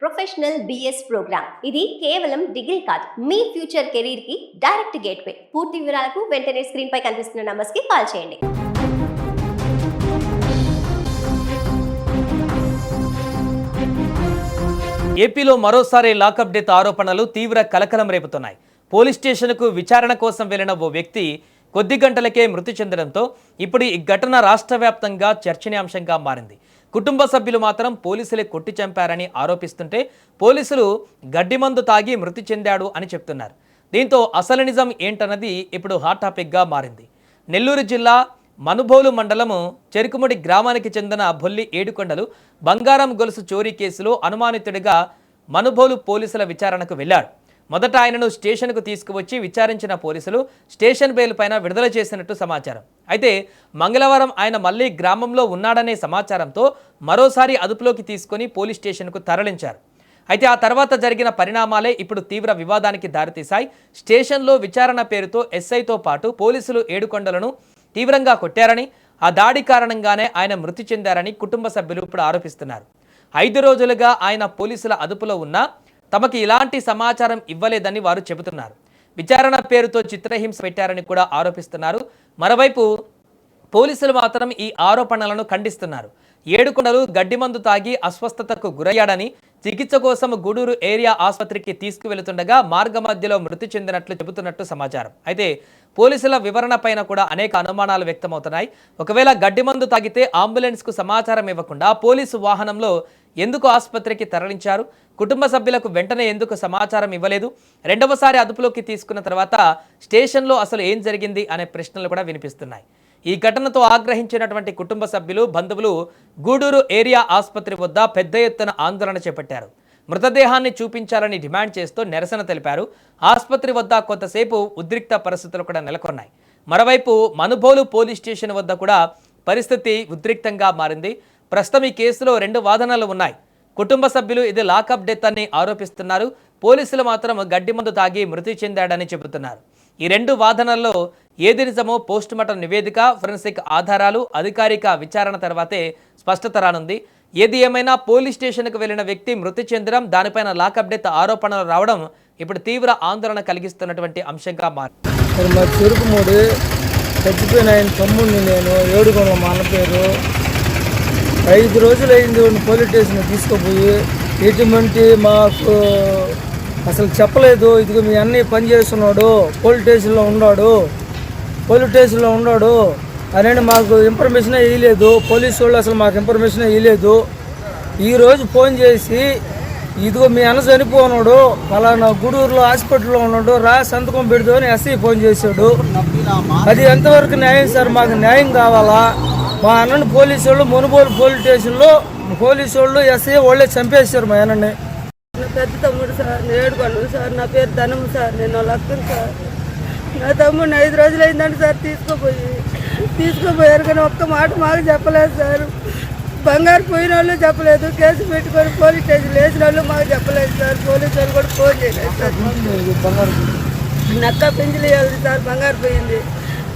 Professional BS programme ఇది కేవలం degree కాదు, మీ ఫ్యూచర్ కెరీర్ కి డైరెక్ట్ గేట్వే. పూర్తి వివరాలకు వెంటనే స్క్రీన్ పై కనిపిస్తున్న నంబర్స్ కి కాల్ చేయండి. ఏపీలో మరోసారి లాకప్ డెత్ ఆరోపణలు తీవ్ర కలకలం రేపుతున్నాయి. పోలీస్ స్టేషన్కు విచారణ కోసం వెళ్లిన ఓ వ్యక్తి కొద్ది గంటలకే మృతి చెందడంతో ఇప్పుడు ఈ ఘటన రాష్ట్ర వ్యాప్తంగా చర్చనీయాంశంగా మారింది. కుటుంబ సభ్యులు మాత్రం పోలీసులే కొట్టి చంపారని ఆరోపిస్తుంటే పోలీసులు గడ్డిమందు తాగి మృతి చెందాడు అని చెప్తున్నారు. దీంతో అసలు నిజం ఏంటన్నది ఇప్పుడు హాట్ టాపిక్గా మారింది. నెల్లూరు జిల్లా మనుబోలు మండలము చెరుకుముడి గ్రామానికి చెందిన బొల్లి ఏడుకొండలు బంగారం గొలుసు చోరీ కేసులో అనుమానితుడిగా మనుబోలు పోలీసుల విచారణకు వెళ్లారు. మొదట ఆయనను స్టేషన్కు తీసుకువచ్చి విచారించిన పోలీసులు స్టేషన్ బెయిల్ పైన విడుదల చేసినట్టు సమాచారం. అయితే మంగళవారం ఆయన మళ్లీ గ్రామంలో ఉన్నాడనే సమాచారంతో మరోసారి అదుపులోకి తీసుకుని పోలీస్ స్టేషన్కు తరలించారు. అయితే ఆ తర్వాత జరిగిన పరిణామాలే ఇప్పుడు తీవ్ర వివాదానికి దారితీశాయి. స్టేషన్లో విచారణ పేరుతో ఎస్ఐతో పాటు పోలీసులు ఏడుకొండలను తీవ్రంగా కొట్టారని, ఆ దాడి కారణంగానే ఆయన మృతి చెందారని కుటుంబ సభ్యులు ఇప్పుడు ఆరోపిస్తున్నారు. 5 రోజులుగా ఆయన పోలీసుల అదుపులో ఉన్నా తమకు ఇలాంటి సమాచారం ఇవ్వలేదని వారు చెబుతున్నారు. విచారణ పేరుతో చిత్రహింస పెట్టారని కూడా ఆరోపిస్తున్నారు. మరోవైపు పోలీసులు మాత్రం ఈ ఆరోపణలను ఖండిస్తున్నారు. ఏడుకొండలు గడ్డిమందు తాగి అస్వస్థతకు గురయ్యాడని, చికిత్స కోసం గూడూరు ఏరియా ఆసుపత్రికి తీసుకువెళుతుండగా మార్గ మధ్యలో మృతి చెందినట్లు చెబుతున్నట్టు సమాచారం. అయితే పోలీసుల వివరణ పైన కూడా అనేక అనుమానాలు వ్యక్తమవుతున్నాయి. ఒకవేళ గడ్డిమందు తాగితే అంబులెన్స్కు సమాచారం ఇవ్వకుండా పోలీసు వాహనంలో ఎందుకు ఆసుపత్రికి తరలించారు? కుటుంబ సభ్యులకు వెంటనే ఎందుకు సమాచారం ఇవ్వలేదు? రెండవసారి అదుపులోకి తీసుకున్న తర్వాత స్టేషన్లో అసలు ఏం జరిగింది అనే ప్రశ్నలు కూడా వినిపిస్తున్నాయి. ఈ ఘటనతో ఆగ్రహించినటువంటి కుటుంబ సభ్యులు, బంధువులు గూడూరు ఏరియా ఆసుపత్రి వద్ద పెద్ద ఎత్తున ఆందోళన చేపట్టారు. మృతదేహాన్ని చూపించాలని డిమాండ్ చేస్తూ నిరసన తెలిపారు. ఆసుపత్రి వద్ద కొంతసేపు ఉద్రిక్త పరిస్థితులు కూడా నెలకొన్నాయి. మరోవైపు మనుబోలు పోలీస్ స్టేషన్ వద్ద కూడా పరిస్థితి ఉద్రిక్తంగా మారింది. ప్రస్తుతం ఈ కేసులో 2 వాదనలు ఉన్నాయి. కుటుంబ సభ్యులు ఇది లాకప్ డెత్ అని ఆరోపిస్తున్నారు. పోలీసులు మాత్రం గడ్డిమందు తాగి మృతి చెందాడని చెబుతున్నారు. ఈ 2 వాదనల్లో ఏది నిజమో పోస్టుమార్టం నివేదిక, ఫోరెన్సిక్ ఆధారాలు, అధికారిక విచారణ తర్వాతే స్పష్టత రానుంది. ఏది ఏమైనా పోలీస్ స్టేషన్కు వెళ్లిన వ్యక్తి మృతి చెందడం, దానిపైన లాకప్ డెత్ ఆరోపణలు రావడం ఇప్పుడు తీవ్ర ఆందోళన కలిగిస్తున్నటువంటి అంశంగా మారింది. మా చెరుకుముడి చచ్చిపోయిన ఆయన తమ్ముడిని నేను ఏడుకొండల మా అన్న పేరు 5 రోజులు అయింది. పోలీస్ స్టేషన్ తీసుకుపోయి ఎటువంటి మాకు అసలు చెప్పలేదు. ఇదిగో మీ అన్నయ్య పని చేస్తున్నాడు, పోలీస్ స్టేషన్లో ఉన్నాడు అని మాకు ఇన్ఫర్మేషన్ ఇవ్వలేదు. పోలీసు వాళ్ళు అసలు మాకు ఇన్ఫర్మేషన్ ఇవ్వలేదు. ఈరోజు ఫోన్ చేసి ఇదిగో మీ అన్న చనిపోన్నాడు, పలానా గూడూరులో హాస్పిటల్లో ఉన్నాడు, రా సంతకం పెడదు అని ఎస్ఐ ఫోన్ చేశాడు. అది ఎంతవరకు న్యాయం సార్? మాకు న్యాయం కావాలా? మా అన్నని పోలీసు వాళ్ళు మునుబోలు పోలీస్ స్టేషన్లో పోలీసు వాళ్ళు ఎస్ఐ వాళ్ళే చంపేశారు మా అన్నని. పెద్ద తమ్ముడు సార్, ఏడుకొండలు సార్, నా పేరు ధనం సార్, నేను వాళ్ళ అక్కను సార్. నా తమ్ముడిని 5 రోజులు అయిందండి సార్ తీసుకుపోయారు, కానీ ఒక్క మాట మాకు చెప్పలేదు సార్. బంగారు పోయిన వాళ్ళు చెప్పలేదు, కేసు పెట్టుకొని పోలీస్ స్టేషన్ వేసిన వాళ్ళు మాకు చెప్పలేదు సార్. పోలీసు వాళ్ళు కూడా ఫోన్ చేయలేదు సార్. నక్క పెంచులు వేయాలి సార్, బంగారు పోయింది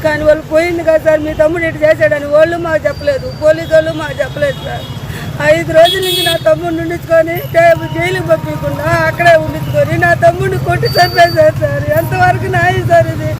కానీ వాళ్ళు పోయింది కదా సార్, మీ తమ్ముడు ఇటు చేశాడని వాళ్ళు మాకు చెప్పలేదు, పోలీసు వాళ్ళు మాకు చెప్పలేదు సార్. 5 రోజుల నుంచి నా తమ్ముడిని ఉండించుకొని జైలుకి పంపించకుండా అక్కడే ఉండించుకొని నా తమ్ముడిని కొట్టి చంపేశారు సార్. ఎంతవరకు న్యాయం సార్ ఇది?